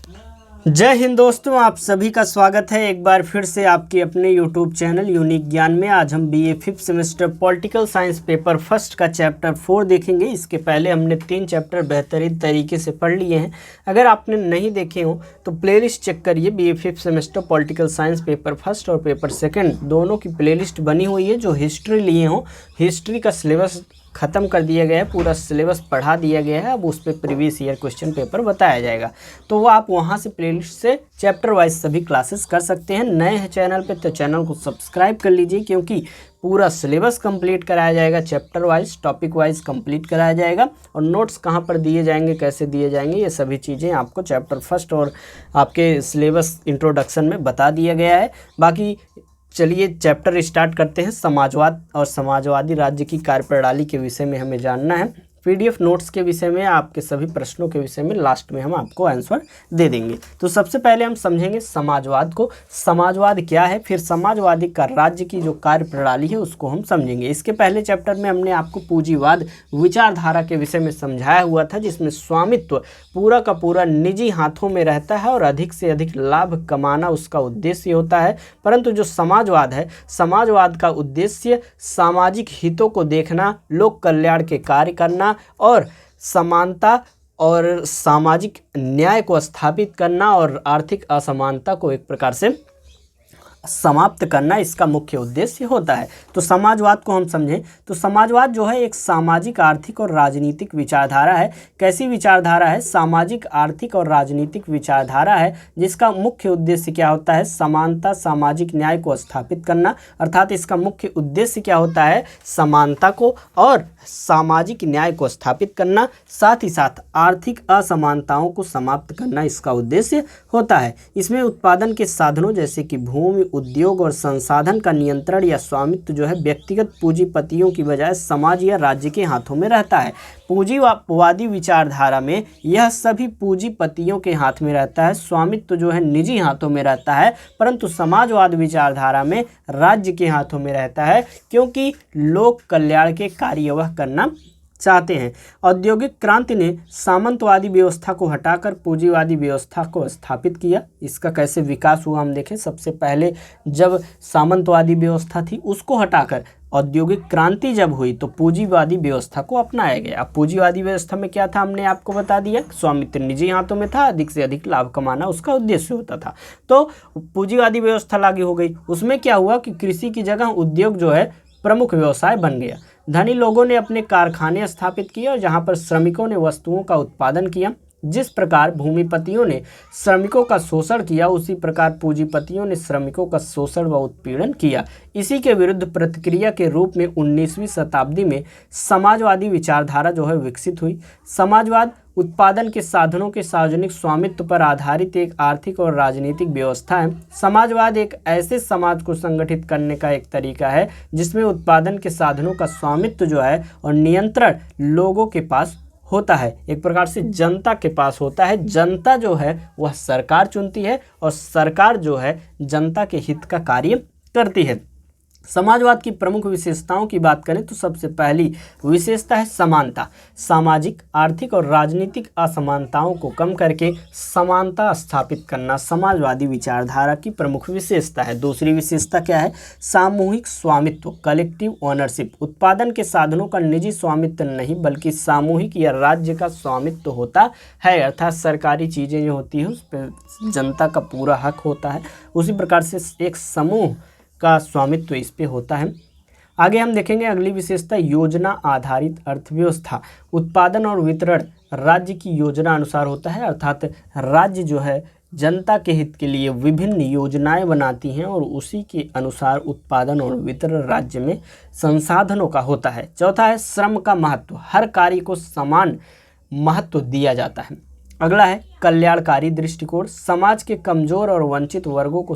जय हिंद दोस्तों, आप सभी का स्वागत है एक बार फिर से आपके अपने यूट्यूब चैनल यूनिक ज्ञान में। आज हम BA 5th semester political science paper first का चैप्टर 4 देखेंगे। इसके पहले हमने 3 चैप्टर बेहतरीन तरीके से पढ़ लिए हैं। अगर आपने नहीं देखे हो तो प्लेलिस्ट चेक करिए। BA 5th semester political science paper first और पेपर सेकंड दोनों की प्लेलिस्ट बनी हुई है। जो हिस्ट्री लिए हों, हिस्ट्री का सिलेबस ख़त्म कर दिया गया है, पूरा सिलेबस पढ़ा दिया गया है। अब उस पर प्रीवियस ईयर क्वेश्चन पेपर बताया जाएगा, तो वो आप वहाँ से प्लेलिस्ट से चैप्टर वाइज सभी क्लासेस कर सकते हैं। नए हैं चैनल पे तो चैनल को सब्सक्राइब कर लीजिए, क्योंकि पूरा सिलेबस कंप्लीट कराया जाएगा, chapter wise topic wise complete कराया जाएगा। और नोट्स कहाँ पर दिए जाएंगे, कैसे दिए जाएंगे, ये सभी चीज़ें आपको चैप्टर फर्स्ट और आपके सिलेबस इंट्रोडक्शन में बता दिया गया है। बाकी चलिए चैप्टर स्टार्ट करते हैं। समाजवाद और समाजवादी राज्य की कार्यप्रणाली के विषय में हमें जानना है। पीडीएफ नोट्स के विषय में, आपके सभी प्रश्नों के विषय में लास्ट में हम आपको आंसर दे देंगे। तो सबसे पहले हम समझेंगे समाजवाद को। समाजवाद क्या है, फिर समाजवादी का राज्य की जो कार्यप्रणाली है उसको हम समझेंगे। इसके पहले चैप्टर में हमने आपको पूंजीवाद विचारधारा के विषय में समझाया हुआ था, जिसमें स्वामित्व पूरा का पूरा निजी हाथों में रहता है और अधिक से अधिक लाभ कमाना उसका उद्देश्य होता है। परंतु जो समाजवाद है, समाजवाद का उद्देश्य सामाजिक हितों को देखना, लोक कल्याण के कार्य करना और समानता और सामाजिक न्याय को स्थापित करना और आर्थिक असमानता को एक प्रकार से समाप्त करना, इसका मुख्य उद्देश्य होता है। तो समाजवाद को हम समझें तो समाजवाद जो है एक सामाजिक, आर्थिक और राजनीतिक विचारधारा है। कैसी विचारधारा है? सामाजिक, आर्थिक और राजनीतिक विचारधारा है, जिसका मुख्य उद्देश्य क्या होता है? समानता, सामाजिक न्याय को स्थापित करना। अर्थात इसका मुख्य उद्देश्य क्या होता है? समानता को और सामाजिक न्याय को स्थापित करना, साथ ही साथ आर्थिक असमानताओं को समाप्त करना इसका उद्देश्य होता है। इसमें उत्पादन के साधनों जैसे कि भूमि, उद्योग और संसाधन का नियंत्रण या स्वामित्व जो है व्यक्तिगत पूंजीपतियों की बजाय समाज या राज्य के हाथों में रहता है। पूंजीवादी विचारधारा में यह सभी पूंजीपतियों के हाथ में रहता है, स्वामित्व जो है निजी हाथों में रहता है। परंतु समाजवाद विचारधारा में राज्य के हाथों में रहता है, क्योंकि लोक कल्याण के कार्य वह करना चाहते हैं। औद्योगिक क्रांति ने सामंतवादी व्यवस्था को हटाकर पूंजीवादी व्यवस्था को स्थापित किया। इसका कैसे विकास हुआ हम देखें। सबसे पहले जब सामंतवादी व्यवस्था थी उसको हटाकर औद्योगिक क्रांति जब हुई तो पूंजीवादी व्यवस्था को अपनाया गया। अब पूंजीवादी व्यवस्था में क्या था, हमने आपको बता दिया, स्वामित्व निजी हाथों में था, अधिक से अधिक लाभ कमाना उसका उद्देश्य होता था। तो पूंजीवादी व्यवस्था लागू हो गई। उसमें क्या हुआ कि कृषि की जगह उद्योग जो है प्रमुख व्यवसाय बन गया। धनी लोगों ने अपने कारखाने स्थापित किए और जहां पर श्रमिकों ने वस्तुओं का उत्पादन किया। जिस प्रकार भूमिपतियों ने श्रमिकों का शोषण किया, उसी प्रकार पूंजीपतियों ने श्रमिकों का शोषण व उत्पीड़न किया। इसी के विरुद्ध प्रतिक्रिया के रूप में 19वीं शताब्दी में समाजवादी विचारधारा जो है विकसित हुई। समाजवाद उत्पादन के साधनों के सार्वजनिक स्वामित्व पर आधारित एक आर्थिक और राजनीतिक व्यवस्था है। समाजवाद एक ऐसे समाज को संगठित करने का एक तरीका है जिसमें उत्पादन के साधनों का स्वामित्व जो है और नियंत्रण लोगों के पास होता है, एक प्रकार से जनता के पास होता है। जनता जो है वह सरकार चुनती है और सरकार जो है जनता के हित का कार्य करती है। समाजवाद की प्रमुख विशेषताओं की बात करें तो सबसे पहली विशेषता है समानता। सामाजिक, आर्थिक और राजनीतिक असमानताओं को कम करके समानता स्थापित करना समाजवादी विचारधारा की प्रमुख विशेषता है। दूसरी विशेषता क्या है? सामूहिक स्वामित्व, कलेक्टिव ओनरशिप। उत्पादन के साधनों का निजी स्वामित्व नहीं बल्कि सामूहिक या राज्य का स्वामित्व होता है। अर्थात सरकारी चीज़ें जो होती हैं उस पर जनता का पूरा हक होता है। उसी प्रकार से एक समूह का स्वामित्व इस पे होता है। आगे हम देखेंगे अगली विशेषता, योजना आधारित अर्थव्यवस्था। उत्पादन और वितरण राज्य की योजना अनुसार होता है। अर्थात राज्य जो है जनता के हित के लिए विभिन्न योजनाएं बनाती हैं और उसी के अनुसार उत्पादन और वितरण राज्य में संसाधनों का होता है। चौथा है श्रम का महत्व। हर कार्य को समान महत्व दिया जाता है। अगला है कल्याणकारी दृष्टिकोण। समाज के कमजोर और वंचित वर्गों को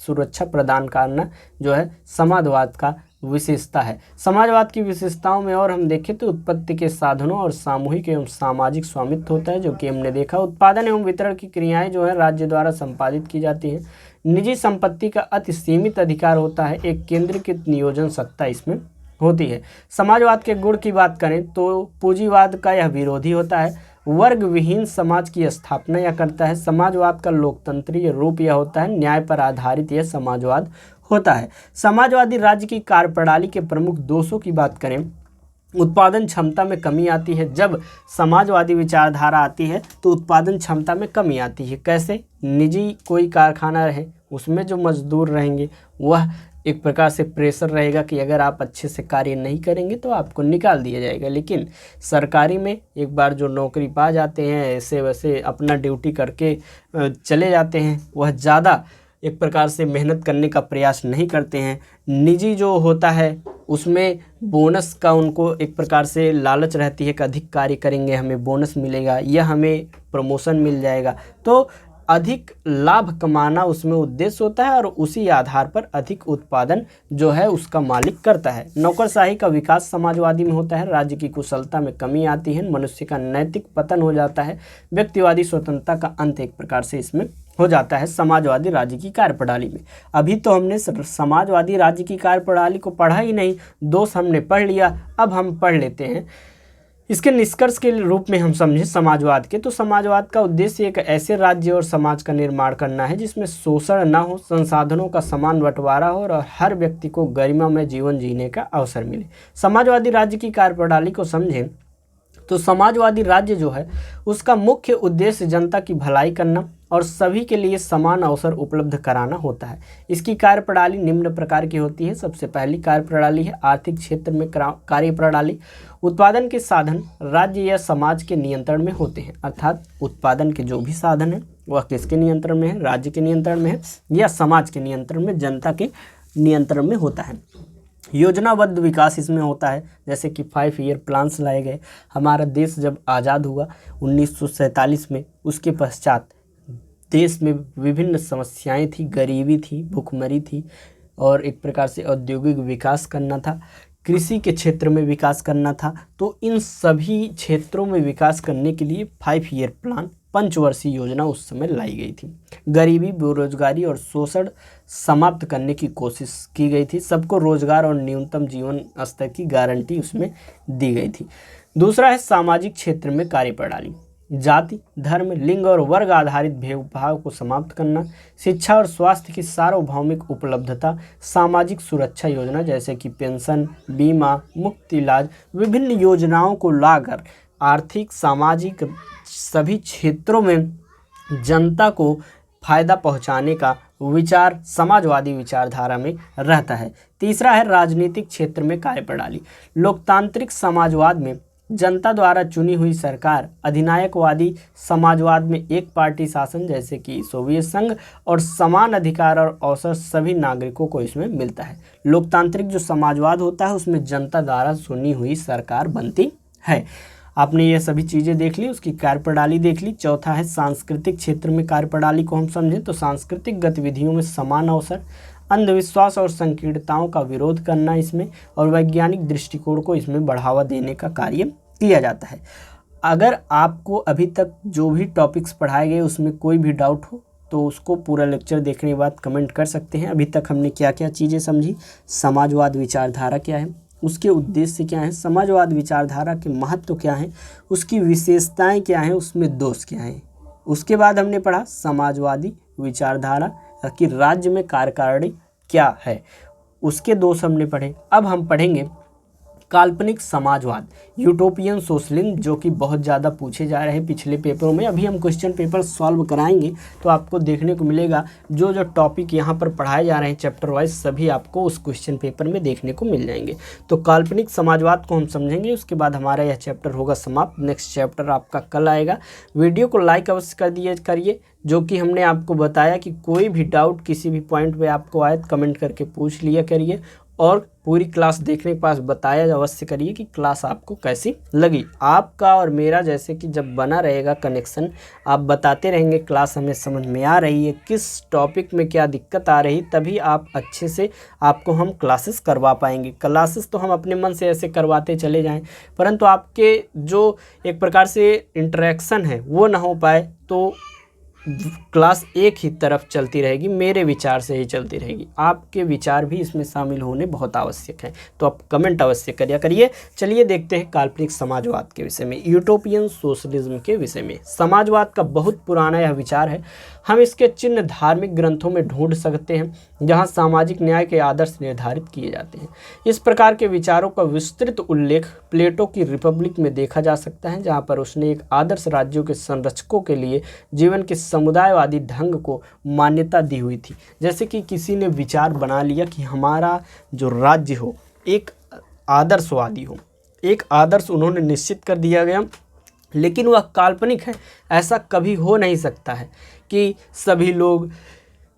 सुरक्षा प्रदान करना जो है समाजवाद का विशेषता है। समाजवाद की विशेषताओं में और हम देखें तो उत्पत्ति के साधनों और सामूहिक एवं सामाजिक स्वामित्व होता है, जो कि हमने देखा। उत्पादन एवं वितरण की क्रियाएं जो है राज्य द्वारा संपादित की जाती हैं। निजी संपत्ति का अति सीमित अधिकार होता है। एक केंद्रीकृत नियोजन सत्ता इसमें होती है। समाजवाद के गुण की बात करें तो पूंजीवाद का यह विरोधी होता है। वर्ग विहीन समाज की स्थापना यह करता है। समाजवाद का लोकतंत्रीय रूप यह होता है। न्याय पर आधारित यह समाजवाद होता है। समाजवादी राज्य की कार्यप्रणाली के प्रमुख दोषों की बात करें, उत्पादन क्षमता में कमी आती है। जब समाजवादी विचारधारा आती है तो उत्पादन क्षमता में कमी आती है। कैसे? निजी कोई कारखाना रहे, उसमें जो मजदूर रहेंगे वह एक प्रकार से प्रेशर रहेगा कि अगर आप अच्छे से कार्य नहीं करेंगे तो आपको निकाल दिया जाएगा। लेकिन सरकारी में एक बार जो नौकरी पा जाते हैं, ऐसे वैसे अपना ड्यूटी करके चले जाते हैं, वह ज़्यादा एक प्रकार से मेहनत करने का प्रयास नहीं करते हैं। निजी जो होता है उसमें बोनस का उनको एक प्रकार से लालच रहती है कि अधिक कार्य करेंगे हमें बोनस मिलेगा या हमें प्रमोशन मिल जाएगा। तो अधिक लाभ कमाना उसमें उद्देश्य होता है और उसी आधार पर अधिक उत्पादन जो है उसका मालिक करता है। नौकरशाही का विकास समाजवादी में होता है। राज्य की कुशलता में कमी आती है। मनुष्य का नैतिक पतन हो जाता है। व्यक्तिवादी स्वतंत्रता का अंत एक प्रकार से इसमें हो जाता है समाजवादी राज्य की कार्यप्रणाली में। अभी तो हमने समाजवादी राज्य की कार्यप्रणाली को पढ़ा ही नहीं, दोष हमने पढ़ लिया। अब हम पढ़ लेते हैं इसके निष्कर्ष के रूप में हम समझें समाजवाद के, तो समाजवाद का उद्देश्य एक ऐसे राज्य और समाज का निर्माण करना है जिसमें शोषण न हो, संसाधनों का समान बंटवारा हो और हर व्यक्ति को गरिमामय जीवन जीने का अवसर मिले। समाजवादी राज्य की कार्यप्रणाली को समझें तो समाजवादी राज्य जो है उसका मुख्य उद्देश्य जनता की भलाई करना और सभी के लिए समान अवसर उपलब्ध कराना होता है। इसकी कार्यप्रणाली निम्न प्रकार की होती है। सबसे पहली कार्यप्रणाली है आर्थिक क्षेत्र में कार्यप्रणाली। उत्पादन के साधन राज्य या समाज के नियंत्रण में होते हैं, अर्थात उत्पादन के जो भी साधन हैं वह किसके नियंत्रण में है? राज्य के नियंत्रण में है या समाज के नियंत्रण में, जनता के नियंत्रण में होता है। योजनाबद्ध विकास इसमें होता है, जैसे कि 5 ईयर प्लान्स लाए गए। हमारा देश जब आज़ाद हुआ 1947 में, उसके पश्चात देश में विभिन्न समस्याएं थी, गरीबी थी, भूखमरी थी और एक प्रकार से औद्योगिक विकास करना था, कृषि के क्षेत्र में विकास करना था। तो इन सभी क्षेत्रों में विकास करने के लिए 5 ईयर प्लान, पंचवर्षीय योजना उस समय लाई गई थी। गरीबी, बेरोजगारी और शोषण समाप्त करने की कोशिश की गई थी। सबको रोजगार और न्यूनतम जीवन स्तर की गारंटी उसमें दी गई थी। दूसरा है सामाजिक क्षेत्र में कार्यप्रणाली। जाति, धर्म, लिंग और वर्ग आधारित भेदभाव को समाप्त करना, शिक्षा और स्वास्थ्य की सार्वभौमिक उपलब्धता, सामाजिक सुरक्षा योजना जैसे कि पेंशन, बीमा, मुफ्त इलाज, विभिन्न योजनाओं को लाकर आर्थिक, सामाजिक सभी क्षेत्रों में जनता को फायदा पहुंचाने का विचार समाजवादी विचारधारा में रहता है। तीसरा है राजनीतिक क्षेत्र में कार्यप्रणाली। लोकतांत्रिक समाजवाद में जनता द्वारा चुनी हुई सरकार, अधिनायकवादी समाजवाद में एक पार्टी शासन जैसे कि सोवियत संघ और समान अधिकार और अवसर सभी नागरिकों को इसमें मिलता है। लोकतांत्रिक जो समाजवाद होता है उसमें जनता द्वारा चुनी हुई सरकार बनती है। आपने ये सभी चीज़ें देख ली, उसकी कार्यप्रणाली देख ली। चौथा है सांस्कृतिक क्षेत्र में कार्यप्रणाली को हम समझें तो सांस्कृतिक गतिविधियों में समान अवसर, अंधविश्वास और संकीर्णताओं का विरोध करना इसमें और वैज्ञानिक दृष्टिकोण को इसमें बढ़ावा देने का कार्य किया जाता है। अगर आपको अभी तक जो भी टॉपिक्स पढ़ाए गए उसमें कोई भी डाउट हो तो उसको पूरा लेक्चर देखने के बाद कमेंट कर सकते हैं। अभी तक हमने क्या क्या चीज़ें समझी, समाजवाद विचारधारा क्या है, उसके उद्देश्य क्या हैं, समाजवाद विचारधारा के महत्व क्या हैं, उसकी विशेषताएं क्या हैं, उसमें दोष क्या हैं। उसके बाद हमने पढ़ा समाजवादी विचारधारा कि राज्य में कार्यकारिणी क्या है, उसके दोष हमने पढ़े। अब हम पढ़ेंगे काल्पनिक समाजवाद, यूटोपियन सोशलिज्म, जो कि बहुत ज़्यादा पूछे जा रहे हैं पिछले पेपरों में। अभी हम क्वेश्चन पेपर सॉल्व कराएंगे तो आपको देखने को मिलेगा जो जो टॉपिक यहाँ पर पढ़ाए जा रहे हैं चैप्टर वाइज सभी आपको उस क्वेश्चन पेपर में देखने को मिल जाएंगे। तो काल्पनिक समाजवाद को हम समझेंगे, उसके बाद हमारा यह चैप्टर होगा समाप्त। नेक्स्ट चैप्टर आपका कल आएगा। वीडियो को लाइक अवश्य कर दिए करिए, जो कि हमने आपको बताया कि कोई भी डाउट किसी भी पॉइंट पे आपको आए कमेंट करके पूछ लिया करिए और पूरी क्लास देखने के पास बताया अवश्य करिए कि क्लास आपको कैसी लगी। आपका और मेरा जैसे कि जब बना रहेगा कनेक्शन, आप बताते रहेंगे क्लास हमें समझ में आ रही है, किस टॉपिक में क्या दिक्कत आ रही, तभी आप अच्छे से आपको हम क्लासेस करवा पाएंगे। क्लासेस तो हम अपने मन से ऐसे करवाते चले जाएं, परंतु आपके जो एक प्रकार से इंटरेक्शन है वो ना हो पाए तो क्लास एक ही तरफ चलती रहेगी, मेरे विचार से ही चलती रहेगी। आपके विचार भी इसमें शामिल होने बहुत आवश्यक है, तो आप कमेंट अवश्य करिए करिए। चलिए देखते हैं काल्पनिक समाजवाद के विषय में, यूटोपियन सोशलिज्म के विषय में। समाजवाद का बहुत पुराना यह विचार है। हम इसके चिन्ह धार्मिक ग्रंथों में ढूंढ सकते हैं, जहां सामाजिक न्याय के आदर्श निर्धारित किए जाते हैं। इस प्रकार के विचारों का विस्तृत उल्लेख प्लेटो की रिपब्लिक में देखा जा सकता है, जहां पर उसने एक आदर्श राज्यों के संरक्षकों के लिए जीवन के समुदायवादी ढंग को मान्यता दी हुई थी। जैसे कि किसी ने विचार बना लिया कि हमारा जो राज्य हो एक आदर्शवादी हो, एक आदर्श उन्होंने निश्चित कर दिया गया, लेकिन वह काल्पनिक है। ऐसा कभी हो नहीं सकता है कि सभी लोग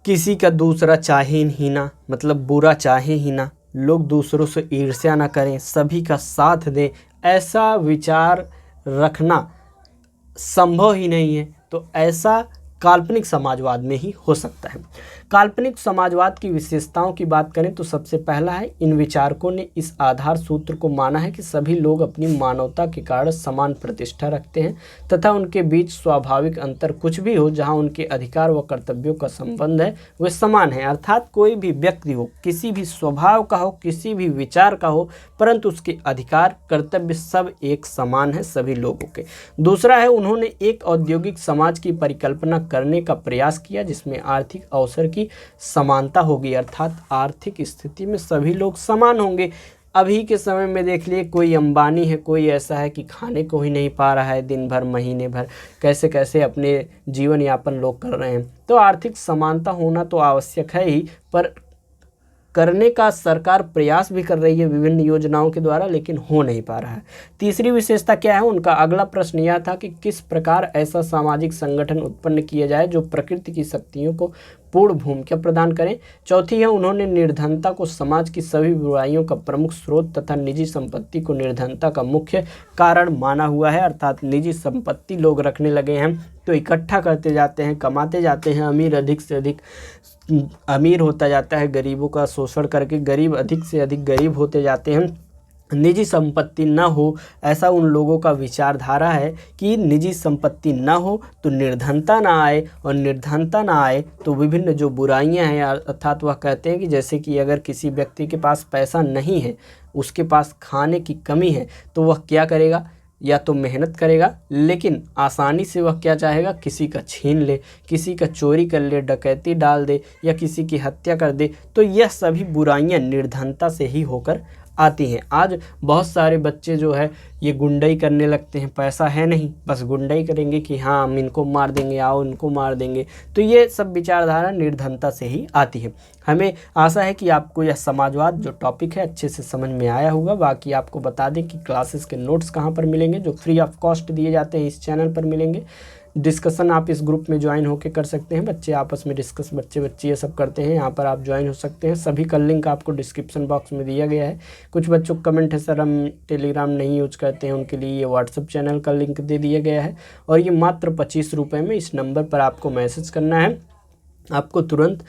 किसी का दूसरा चाहे ही ना, मतलब बुरा चाहे ही ना, लोग दूसरों से ईर्ष्या ना करें, सभी का साथ दें। ऐसा विचार रखना संभव ही नहीं है। तो ऐसा काल्पनिक समाजवाद में ही हो सकता है। काल्पनिक समाजवाद की विशेषताओं की बात करें तो सबसे पहला है, इन विचारकों ने इस आधार सूत्र को माना है कि सभी लोग अपनी मानवता के कारण समान प्रतिष्ठा रखते हैं तथा उनके बीच स्वाभाविक अंतर कुछ भी हो, जहां उनके अधिकार व कर्तव्यों का संबंध है वे समान है। अर्थात कोई भी व्यक्ति हो, किसी भी स्वभाव का हो, किसी भी विचार का हो, परंतु उसके अधिकार कर्तव्य सब एक समान है सभी लोगों के। दूसरा है, उन्होंने एक औद्योगिक समाज की परिकल्पना करने का प्रयास किया जिसमें आर्थिक अवसर की समानता होगी, अर्थात आर्थिक स्थिति में सभी लोग समान होंगे। अभी के समय में देख लिए, कोई अंबानी है, कोई ऐसा है कि खाने को ही नहीं पा रहा है, दिन भर महीने भर कैसे कैसे अपने जीवन यापन लोग कर रहे हैं। तो आर्थिक समानता होना तो आवश्यक है ही, पर करने का सरकार प्रयास भी कर रही है विभिन्न योजनाओं के द्वारा, लेकिन हो नहीं पा रहा है। तीसरी विशेषता क्या है उनका? अगला प्रश्न यह था कि किस प्रकार ऐसा सामाजिक संगठन उत्पन्न किया जाए जो प्रकृति की शक्तियों को पूर्ण भूमिका प्रदान करें। चौथी है, उन्होंने निर्धनता को समाज की सभी बुराइयों का प्रमुख स्रोत तथा निजी संपत्ति को निर्धनता का मुख्य कारण माना हुआ है, अर्थात निजी संपत्ति लोग रखने लगे हैं तो इकट्ठा करते जाते हैं, कमाते जाते हैं, अमीर अधिक से अधिक अमीर होता जाता है, गरीबों का शोषण करके गरीब अधिक से अधिक गरीब होते जाते हैं। निजी संपत्ति न हो, ऐसा उन लोगों का विचारधारा है कि निजी संपत्ति न हो तो निर्धनता ना आए, और निर्धनता ना आए तो विभिन्न जो बुराइयां हैं, अर्थात वह कहते हैं कि जैसे कि अगर किसी व्यक्ति के पास पैसा नहीं है, उसके पास खाने की कमी है, तो वह क्या करेगा? या तो मेहनत करेगा, लेकिन आसानी से वह क्या चाहेगा? किसी का छीन ले, किसी का चोरी कर ले, डकैती डाल दे या किसी की हत्या कर दे। तो यह सभी बुराइयां निर्धनता से ही होकर आती हैं। आज बहुत सारे बच्चे जो है ये गुंडाई करने लगते हैं, पैसा है नहीं, बस गुंडाई करेंगे कि हाँ हम इनको मार देंगे, आओ इनको मार देंगे। तो ये सब विचारधारा निर्धनता से ही आती है। हमें आशा है कि आपको यह समाजवाद जो टॉपिक है अच्छे से समझ में आया होगा। बाकी आपको बता दें कि क्लासेस के नोट्स कहाँ पर मिलेंगे, जो फ्री ऑफ कॉस्ट दिए जाते हैं इस चैनल पर मिलेंगे। डिस्कशन आप इस ग्रुप में ज्वाइन होकर कर सकते हैं, बच्चे आपस में डिस्कस, बच्चे ये सब करते हैं, यहाँ पर आप ज्वाइन हो सकते हैं। सभी का लिंक आपको डिस्क्रिप्शन बॉक्स में दिया गया है। कुछ बच्चों को कमेंट है सर हम टेलीग्राम नहीं यूज करते हैं, उनके लिए ये व्हाट्सअप चैनल का लिंक दे दिया गया है, और ये मात्र 25 रुपये में इस नंबर पर आपको मैसेज करना है। आपको तुरंत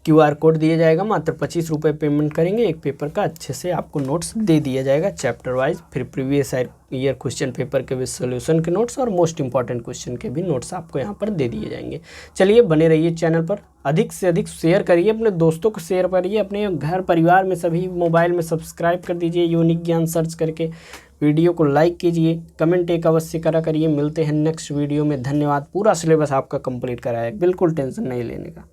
QR कोड दिया जाएगा, मात्र 25 रुपये पेमेंट करेंगे, एक पेपर का अच्छे से आपको नोट्स दे दिया जाएगा चैप्टर वाइज, फिर प्रीवियस ईयर क्वेश्चन पेपर के भी सोल्यूशन के नोट्स और मोस्ट इंपॉर्टेंट क्वेश्चन के भी नोट्स आपको यहाँ पर दे दिए जाएंगे। चलिए बने रहिए चैनल पर, अधिक से अधिक शेयर करिए, अपने दोस्तों को शेयर करिए, अपने घर परिवार में सभी मोबाइल में सब्सक्राइब कर दीजिए यूनिक ज्ञान सर्च करके। वीडियो को लाइक कीजिए, कमेंट एक अवश्य करिए। मिलते हैं नेक्स्ट वीडियो में। धन्यवाद। पूरा सिलेबस आपका कंप्लीट कराया है, बिल्कुल टेंशन नहीं लेने का।